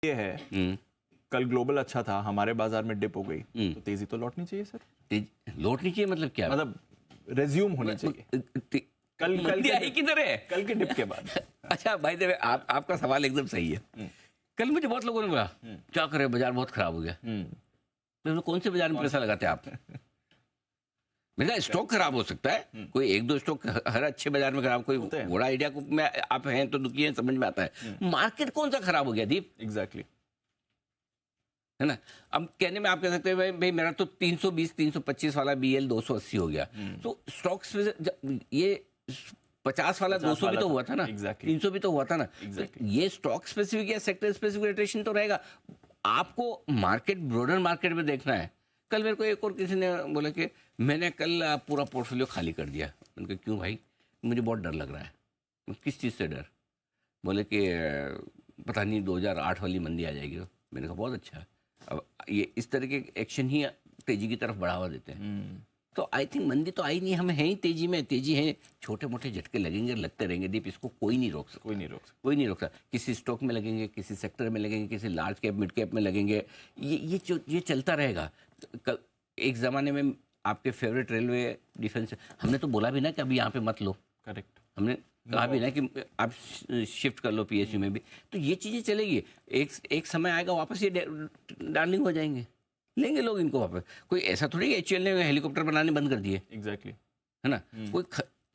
ये है कल ग्लोबल अच्छा था, हमारे बाजार में डिप हो गई, तो तेजी तो लौटनी चाहिए सर। लौटनी चाहिए मतलब क्या? मतलब रेज्यूम होनी चाहिए कल कल के डिप के बाद। अच्छा भाई देवे, आपका सवाल एकदम सही है। कल मुझे बहुत लोगों ने बोला क्या करें, बाजार बहुत खराब हो गया। तो कौन से बाजार में पैसा लगाते हैं आप? मेरा स्टॉक खराब हो सकता है, कोई एक दो स्टॉक हर अच्छे बाजार में खराब, कोई बड़ा आइडिया को में आप हैं तो दुखी हैं, समझ में आता है। मार्केट कौन सा खराब हो गया दीप? एग्जैक्टली है ना। अब कहने में आप कह सकते हैं भाई मेरा तो 320 325 वाला BL 280 हो गया, तो स्टॉक्स में ये 50 वाला 200 भी तो हुआ था ना, 300 भी तो हुआ था ना। तो ये स्टॉक स्पेसिफिक या सेक्टर स्पेसिफिक रोटेशन तो रहेगा। आपको मार्केट, ब्रॉडर मार्केट में देखना है। कल मेरे को एक और किसी ने बोला कि मैंने कल पूरा पोर्टफोलियो खाली कर दिया। उनके क्यों भाई? मुझे बहुत डर लग रहा है। किस चीज़ से डर? बोले कि पता नहीं 2008 वाली मंदी आ जाएगी। मैंने कहा बहुत अच्छा है। अब ये इस तरह के एक्शन ही तेजी की तरफ बढ़ावा देते हैं। तो आई थिंक मंदी तो आई नहीं, हम हैं ही तेजी में। तेजी है, छोटे मोटे झटके लगेंगे, लगते रहेंगे दीप, इसको कोई नहीं रोक सकता। कोई नहीं रोक सकता। किसी स्टॉक में लगेंगे, किसी सेक्टर में लगेंगे, किसी लार्ज कैप मिड कैप में लगेंगे, ये चलता रहेगा। एक ज़माने में आपके फेवरेट रेलवे डिफेंस, हमने तो बोला भी ना कि अभी यहाँ पे मत लो। करेक्ट, हमने कहा भी ना कि आप शिफ्ट कर लो PSU में भी। तो ये चीज़ें चलेगी, एक समय आएगा वापस ये डार्लिंग हो जाएंगे, लेंगे लोग इनको वापस। कोई ऐसा थोड़ी HAL ने हेलीकॉप्टर बनाने बंद कर दिए। एग्जैक्टली है ना। कोई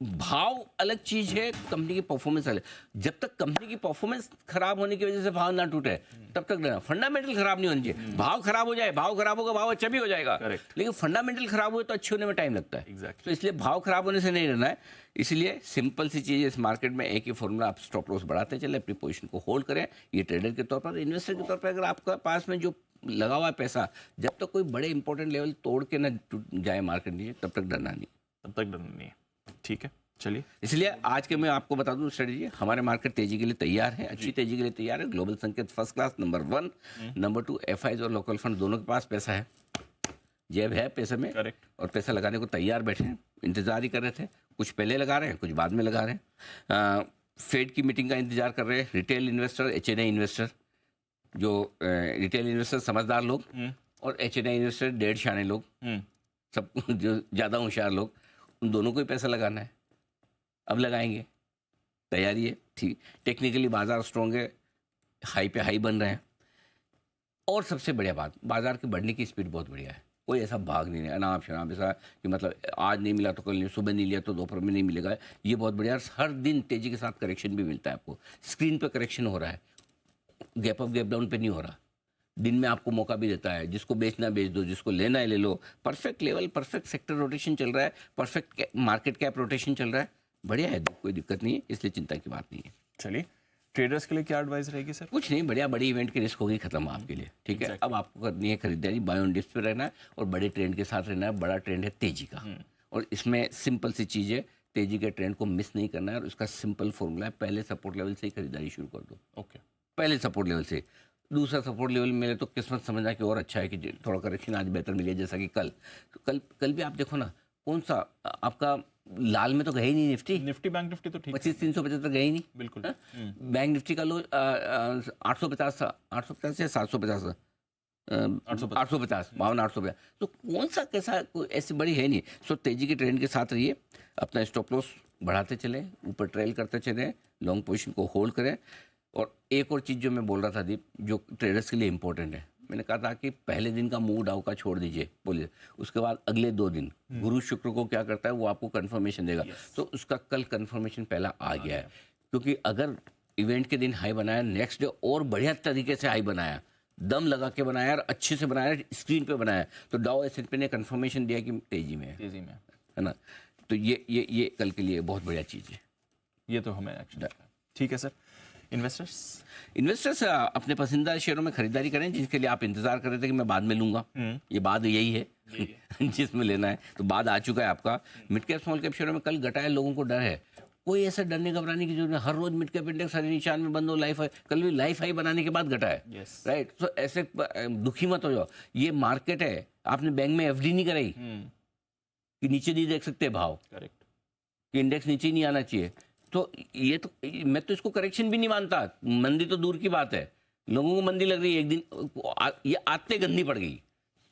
भाव अलग चीज है, कंपनी की परफॉर्मेंस अलग। जब तक कंपनी की परफॉर्मेंस खराब होने की वजह से भाव ना टूटे तब तक लेना। फंडामेंटल खराब नहीं होनी चाहिए। भाव खराब हो जाए, भाव खराब होगा, भाव अच्छा भी हो जाएगा, लेकिन फंडामेंटल खराब हुए तो अच्छे होने में टाइम लगता है। तो इसलिए भाव खराब होने से नहीं रहना है। इसलिए सिंपल सी चीज है इस मार्केट में, एक ही फॉर्मूला, आप स्टॉप लॉस बढ़ाते चले, अपनी पोजीशन को होल्ड करें। ये ट्रेडर के तौर पर, इन्वेस्टर के तौर पर, अगर आपका पास में जो लगा हुआ है पैसा, जब तक कोई बड़े इंपॉर्टेंट लेवल तोड़ के ना टूट जाए मार्केट नीचे, तब तक डरना नहीं। ठीक है, चलिए। इसलिए आज के मैं आपको बता दूं स्ट्रेटेजी, हमारे मार्केट तेजी के लिए तैयार है, अच्छी तेजी के लिए तैयार है। ग्लोबल संकेत first class, number 1, number 2 FIs और लोकल फंड दोनों के पास पैसा है, जेब है पैसे में। करेक्ट। और पैसा लगाने को तैयार बैठे हैं, इंतजार ही कर रहे थे। कुछ पहले लगा रहे हैं, कुछ बाद में लगा रहे हैं। फेड की मीटिंग का इंतजार कर रहे हैं रिटेल इन्वेस्टर, HNI इन्वेस्टर। जो रिटेल इन्वेस्टर समझदार लोग और HNI इन्वेस्टर डेढ़ शाने लोग, सब जो ज़्यादा होशियार लोग, उन दोनों को ही पैसा लगाना है। अब लगाएंगे, तैयारी है। ठीक, टेक्निकली बाजार स्ट्रॉन्ग है, हाई पे हाई बन रहे हैं। और सबसे बढ़िया बात, बाजार की बढ़ने की स्पीड बहुत बढ़िया है। कोई ऐसा भाग नहीं है अनाप शनाप ऐसा कि मतलब आज नहीं मिला तो कल नहीं, सुबह नहीं लिया तो दोपहर में नहीं मिलेगा। ये बहुत बढ़िया। हर दिन तेजी के साथ करेक्शन भी मिलता है आपको। स्क्रीन पे करेक्शन हो रहा है, गैप अप गैप डाउन पे नहीं हो रहा। दिन में आपको मौका भी देता है, जिसको बेचना बेच दो, जिसको लेना है ले लो। Perfect level, perfect sector rotation चल रहा है, परफेक्ट मार्केट कैप रोटेशन चल रहा है। बढ़िया है, कोई दिक्कत नहीं है, इसलिए चिंता की बात नहीं है। चलिए, ट्रेडर्स के लिए क्या एडवाइस रहेगी सर? कुछ नहीं, बढ़िया, बड़ी इवेंट की रिस्क होगी खत्म आपके लिए। ठीक है, अब आपको करनी है खरीदारी, बाय ऑन डिप्स पे रहना है और बड़े ट्रेंड के साथ रहना है। बड़ा ट्रेंड है तेजी का, और इसमें सिंपल सी चीज़ है, तेजी के ट्रेंड को मिस नहीं करना है। और उसका सिंपल फॉर्मूला है, पहले सपोर्ट लेवल से ही खरीदारी शुरू कर दो। ओके, पहले सपोर्ट लेवल से। दूसरा सपोर्ट लेवल मिले तो किस्मत समझना कि और अच्छा है कि थोड़ा करेक्शन आज बेहतर मिले, जैसा कि कल भी आप देखो ना, कौन सा आपका लाल में तो गए ही नहीं निफ्टी बैंक निफ्टी तो ठीक, 25,375 गए ही नहीं। बिल्कुल। बैंक निफ्टी का लो 850 था, 850 या 750 850 52,850। तो कौन सा कैसा कोई ऐसी बड़ी है नहीं। सो तेजी के ट्रेंड के साथ रहिए, अपना स्टॉप लॉस बढ़ाते चले, ऊपर ट्रेल करते चले, लॉन्ग पोजीशन को होल्ड करें। और एक और चीज़ जो मैं बोल रहा था दीप, जो ट्रेडर्स के लिए इंपॉर्टेंट है, मैंने कहा था कि पहले दिन का मूव डाउ का छोड़ दीजिए, बोलिए। उसके बाद अगले 2 दिन गुरु शुक्र को क्या करता है, वो आपको कंफर्मेशन देगा। तो उसका कल कंफर्मेशन पहला आ गया है, क्योंकि अगर इवेंट के दिन हाई बनाया, नेक्स्ट डे और बढ़िया तरीके से हाई बनाया, दम लगा के बनाया और अच्छे से बनाया, स्क्रीन पे बनाया, तो डाउ S&P ने कंफर्मेशन दिया कि तेजी में है ना। तो ये कल के लिए बहुत बढ़िया चीज़ है। ये तो हमें एक्शन। ठीक है सर। इन्वेस्टर्स अपने पसंदीदा शेयरों में खरीदारी करें, जिसके लिए आप इंतजार कर रहे थे कि मैं बाद में लूंगा। ये बाद यही है जिसमें लेना है, तो बाद आ चुका है आपका। मिड कैप स्मॉल कैप शेयरों में कल घटा है, लोगों को डर है। कोई ऐसा डरने घबराने की जरूरत नहीं। हर रोज मिड कैप इंडेक्स हर निशान में बंद हो, लाइफ हाई, कल भी लाइफ हाई बनाने के बाद घटा है। राइट, तो ऐसे दुखी मत हो जाओ। ये मार्केट है, आपने बैंक में FD नहीं कराई कि नीचे नहीं देख सकते भाव, करेक्ट, कि इंडेक्स नीचे नहीं आना चाहिए। तो ये तो मैं तो इसको करेक्शन भी नहीं मानता, मंदी तो दूर की बात है। लोगों को मंदी लग रही है, एक दिन ये आते गंदी पड़ गई,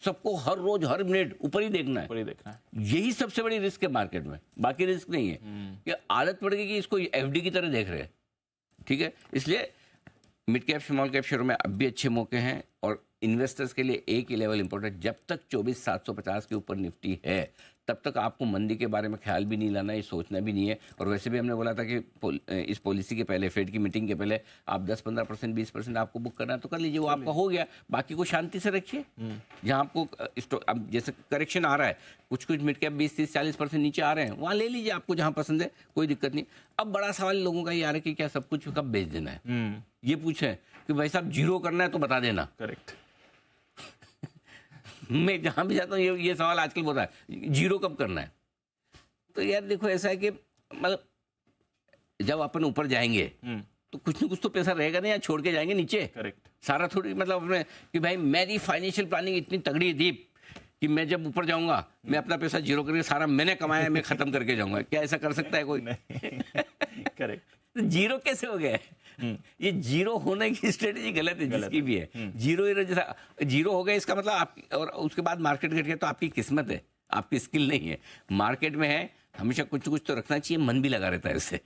सबको हर रोज हर मिनट ऊपर ही देखना है, ऊपर ही देखना है। यही सबसे बड़ी रिस्क है मार्केट में, बाकी रिस्क नहीं है। कि आदत पड़ गई कि इसको एफडी की तरह देख रहे हैं, ठीक है। इसलिए मिड कैप स्मॉल कैप शेयरों में अब भी अच्छे मौके हैं, और इन्वेस्टर्स के लिए एक ही लेवल इंपॉर्टेंट, जब तक 24,750 के ऊपर निफ्टी है तब तक आपको मंदी के बारे में ख्याल भी नहीं लाना है, सोचना भी नहीं है। और वैसे भी हमने बोला था कि इस पॉलिसी के पहले, फेड की मीटिंग के पहले आप 10-15%, 20% आपको बुक करना है तो कर लीजिए, वो आपका हो गया, बाकी को शांति से रखिए। जहाँ आपको अब जैसे करेक्शन आ रहा है, कुछ मिड कैप 20-30-40% नीचे आ रहे हैं, वहाँ ले लीजिए, आपको जहाँ पसंद है, कोई दिक्कत नहीं। अब बड़ा सवाल लोगों का ये आ रहा है कि क्या सब कुछ कब बेच देना है, ये पूछें कि भाई साहब जीरो करना है तो बता देना। करेक्ट। मैं जहां भी जाता हूँ ये सवाल आजकल होता है, जीरो कब करना है। तो यार देखो, ऐसा है कि मतलब जब अपन ऊपर जाएंगे तो कुछ न कुछ तो पैसा रहेगा ना, या छोड़ के जाएंगे नीचे। करेक्ट। सारा थोड़ी मतलब अपने कि भाई मेरी फाइनेंशियल प्लानिंग इतनी तगड़ी है दीप कि मैं जब ऊपर जाऊंगा मैं अपना पैसा जीरो करके सारा मैंने कमाया मैं खत्म करके जाऊंगा। क्या ऐसा कर सकता है कोई? करेक्ट। तो जीरो कैसे हो गया? ये जीरो होने की स्ट्रेटेजी गलत है, जिसकी भी है। जीरो जैसा जीरो हो गया इसका मतलब आपकी, और उसके बाद मार्केट घट गया तो आपकी किस्मत है, आपकी स्किल नहीं है। मार्केट में है हमेशा कुछ कुछ तो रखना चाहिए, मन भी लगा रहता है इससे।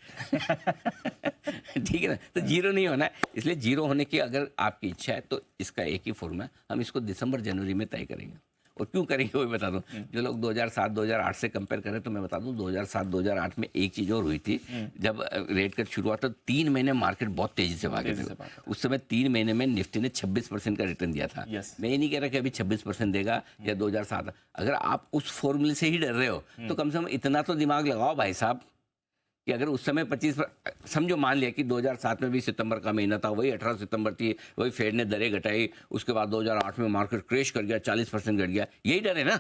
ठीक है ना, तो जीरो नहीं होना है। इसलिए जीरो होने की अगर आपकी इच्छा है तो इसका एक ही फॉर्मूला है, हम इसको दिसंबर जनवरी में तय करेंगे। और क्यों करेंगे वो भी बता दूं। जो लोग 2007-2008 से कंपेयर करें तो मैं बता दूं 2007-2008 में एक चीज़ और हुई थी, जब रेट कट शुरू हुआ तो 3 महीने मार्केट बहुत तेजी से भागे थे। उस समय 3 महीने में निफ्टी ने 26% का रिटर्न दिया था। मैं ये नहीं कह रहा कि अभी 26% देगा या 2007। अगर आप उस फॉर्मूले से ही डर रहे हो तो कम से कम इतना तो दिमाग लगाओ भाई साहब कि अगर उस समय 25, समझो मान लिया कि 2007 में भी सितंबर का महीना था, वही 18 सितंबर थी, वही फेड ने दरें घटाई, उसके बाद 2008 में मार्केट क्रैश कर गया, 40% घट गया, यही डर है ना।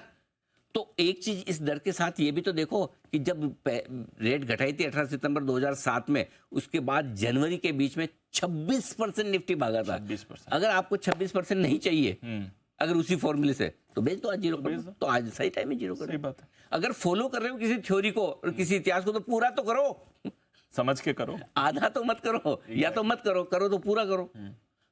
तो एक चीज इस डर के साथ ये भी तो देखो कि जब रेट घटाई थी 18 सितंबर 2007 में, उसके बाद जनवरी के बीच में 26% निफ्टी भागा था। 26%। अगर आपको 26% नहीं चाहिए अगर उसी फॉर्मूले से, तो बेच दो आज जीरो कर दो, तो आज सही टाइम में जीरो करो। सही बात है। अगर फॉलो कर रहे हो किसी थ्योरी को और किसी इतिहास को तो पूरा तो करो, समझ के करो, आधा तो मत करो, या तो मत करो, करो तो पूरा करो।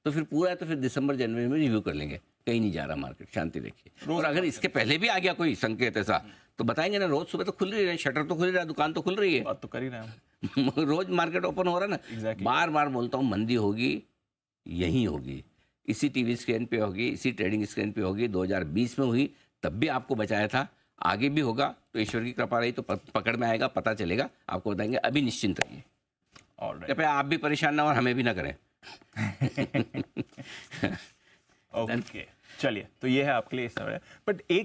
तो फिर पूरा है तो फिर दिसंबर जनवरी में रिव्यू कर लेंगे। कहीं नहीं जा रहा मार्केट, शांति रखिए। और अगर इसके पहले भी आ गया कोई संकेत ऐसा तो बताएंगे ना, रोज सुबह तो खुल रही है, शटर तो खुल रहा है, दुकान तो खुल रही है, बात तो कर ही रहे हैं। रोज मार्केट ओपन हो रहा है ना। Exactly. बार बार बोलता हूँ, मंदी होगी यहीं होगी, इसी टीवी स्क्रीन पे होगी, इसी ट्रेडिंग स्क्रीन पे होगी। 2020 में हुई तब भी आपको बचाया था, आगे भी होगा तो ईश्वर की कृपा रही तो पकड़ में आएगा, पता चलेगा, आपको बताएंगे। अभी निश्चिंत रहिए, कृपया आप भी परेशान ना हो और हमें भी ना करें। ओके, चलिए, तो ये है आपके लिए बट एक